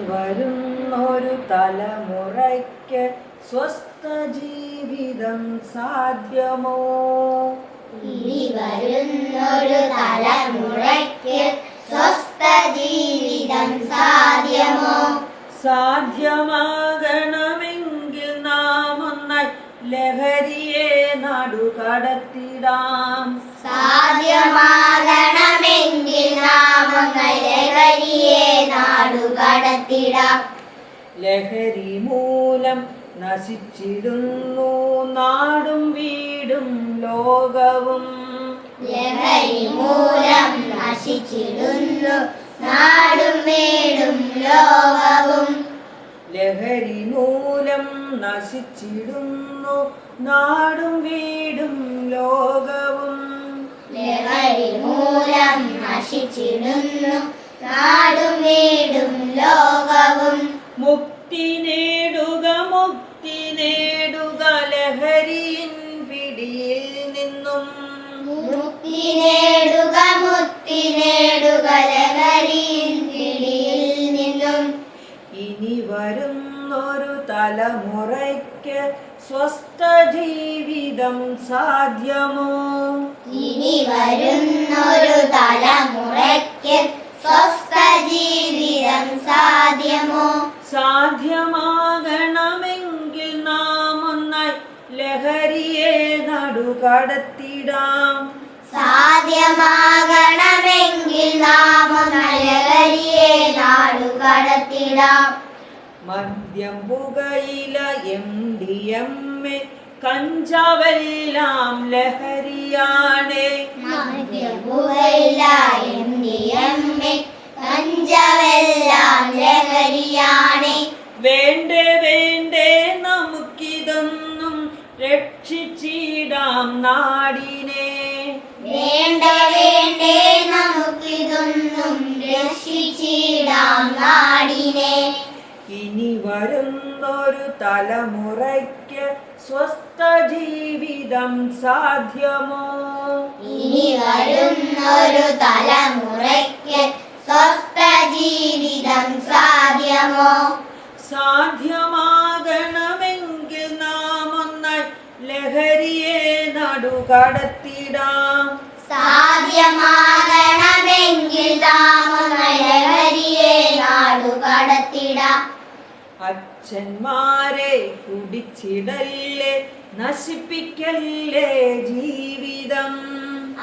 വരുന്നൊരു തലമുറയ്ക്ക് സ്വസ്ഥ ജീവിതം സാധ്യമോ? ഇനി വരുന്നൊരു തലമുറയ്ക്ക് സ്വസ്ഥ ജീവിതം സാധ്യമോ? സാധ്യമാകണമെങ്കിൽ നാം ഒന്നായി ലഹരിയെ നാടുകടത്തിടാം. സാധ്യമാകണമെങ്കിൽ നാം ഒന്നായി ലഹരിയെ നാടുകടത്തിടാം. ലഹരി മൂലം നശിച്ചിടുന്നു നാടും വീടും ലോകവും. ലഹരി മൂലം നശിച്ചിടുന്നു നാടും വീടും ലോകവും. ലഹരി മൂലം നശിച്ചിടുന്നു നാടും വീടും ലോകവും. ലഹരി മൂലം നശിച്ചിടുന്നു നാടും വീടും ലോകവും. മുക്തി നേടുക മുക്തി നേടുക ലഹരിയിൻ പിടിയിൽ നിന്നും. മുക്തി നേടുക മുക്തി നേടുക ലഹരിയിൻ പിടിയിൽ നിന്നും. ഇനി വരുന്നൊരു തലമുറയ്ക്ക് സ്വസ്ഥ ജീവിതം സാധ്യമോ? ഇനി വരുന്നൊരു തലമുറയ്ക്ക് സ്വസ്ഥ ജീവിതം സാധ്യമോ? സാധ്യമാകണമെങ്കിൽ നാം ഒന്നായി ലഹരിയെ നാടുകടത്തിടാം. സാധ്യമാകണമെങ്കിൽ നാം ഒന്നായി ലഹരിയെ നാടുകടത്തിടാം. മദ്യം പുകയില MDMA കഞ്ചാവെല്ലാം ലഹരിയാണ്. മദ്യം പുകയില MDMA കഞ്ചാവെല്ലാം ലഹരിയാണ്. വേണ്ടേ വേണ്ടേ നമുക്കിതൊന്നും രക്ഷിച്ചിടാം നാടിനെ. വേണ്ട വേണ്ടേ നമുക്കിതൊന്നും രക്ഷിച്ചിടാം നാടിനെ. ഇനി വരുന്നൊരു തലമുറയ്ക്ക് സ്വസ്ഥ ജീവിതം സാധ്യമോ? ഇനി വരുന്നൊരു തലമുറയ്ക്ക് സ്വസ്ഥ ജീവിതം സാധ്യമോ? സാധ്യമാകണമെങ്കിൽ നാം ഒന്നായി ലഹരിയെ നാടുകടത്തിടാം. സാധ്യമാകണമെങ്കിൽ നാം ഒന്നായി ലഹരിയെ നാടുകടത്തിടാം. അച്ഛന്മാരെ കുടിച്ചിടല്ലേ നശിപ്പിക്കല്ലേ ജീവിതം.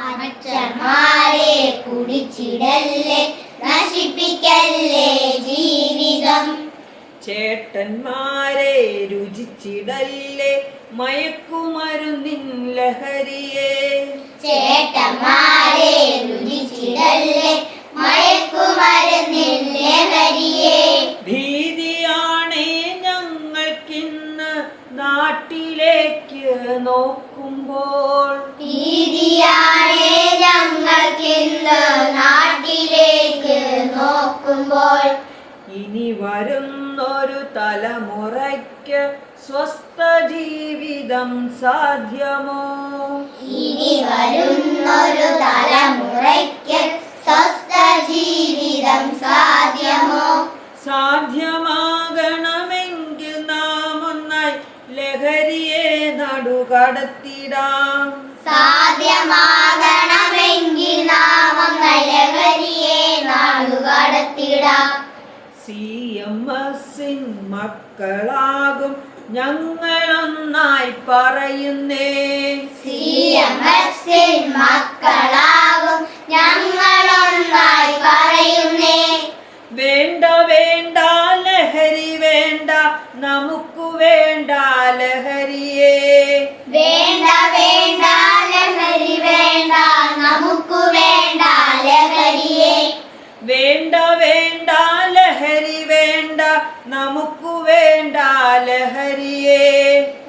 അച്ഛന്മാരെ കുടിച്ചിടല്ലേ നശിപ്പിക്കല്ലേ ജീവിതം. ചേട്ടന്മാരെ രുചിച്ചിടല്ലേ മയക്കുമരുന്നിൻ ലഹരിയെ. ചേട്ടന്മാരെ രുചിച്ചിടല്ലേ മയക്കുമരുന്നിൻ ലഹരിയെ. ഭീതിയാണേ ഞങ്ങൾക്കിന്ന് നാട്ടിലേക്ക് നോക്കുമ്പോൾ. ഭീതിയാണേ ഞങ്ങൾക്കിന്ന് നാട്ടിലേക്ക് നോക്കുമ്പോൾ. ഇനി വരുന്നൊരു തലമുറയ്ക്ക് സ്വസ്ഥ ജീവിതം സാധ്യമോ? ഇനി വരുന്നൊരു തലമുറയ്ക്ക് സ്വസ്ഥ ജീവിതം സാധ്യമോ? സാധ്യമാകണമെങ്കിൽ നാം ഒന്നായി ലഹരിയെ നാടുകടത്തിടാം. സാധ്യമാകണമെങ്കിൽ നാം ഒന്നായി ലഹരിയെ നാടുകടത്തിടാം. CMS മക്കളാകും ഞങ്ങളൊന്നായി പറയുന്നേ. CMS മക്കളാകും ഞങ്ങളൊന്നായി പറയുന്നേ. വേണ്ട വേണ്ട ലഹരി വേണ്ട നമുക്ക് വേണ്ട ലഹരിയെ. വേണ്ട വേണ്ട ലഹരി വേണ്ട നമുക്ക് വേണ്ട ലഹരിയെ. വേണ്ട വേണ്ട ലഹരി വേണ്ട നമുക്ക് വേണ്ട ലഹരിയെ.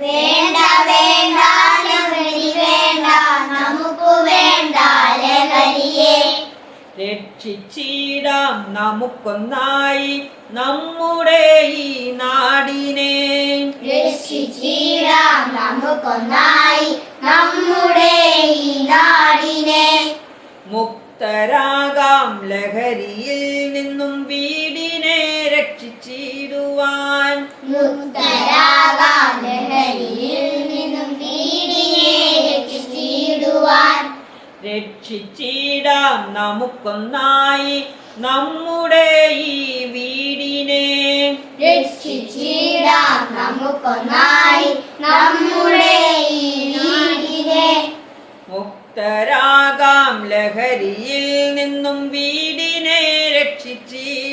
വേണ്ട വേണ്ട ലഹരി വേണ്ട നമുക്ക് വേണ്ട ലഹരിയെ. രക്ഷിച്ചിടാം നമുക്കൊന്നായി നമ്മുടെ ഈ നാടിനെ. രക്ഷിച്ചിടാം നമുക്കൊന്നായി നമ്മുടെ ഈ നാടിനെ. മുക്തരാകാം ലഹരിയിൽ നിന്നും വീടിനെ രക്ഷിച്ചിടാം. രക്ഷിച്ചിടാം നമുക്കൊന്നായി നമ്മുടെ ഈ വീടിനെ. രക്ഷിച്ചിടാം നമുക്കൊന്നായി നമ്മുടെ ഈ വീടിനെ. മുക്തരാകാം ലഹരിയിൽ നിന്നും വീടിനെ രക്ഷിച്ചിടാം.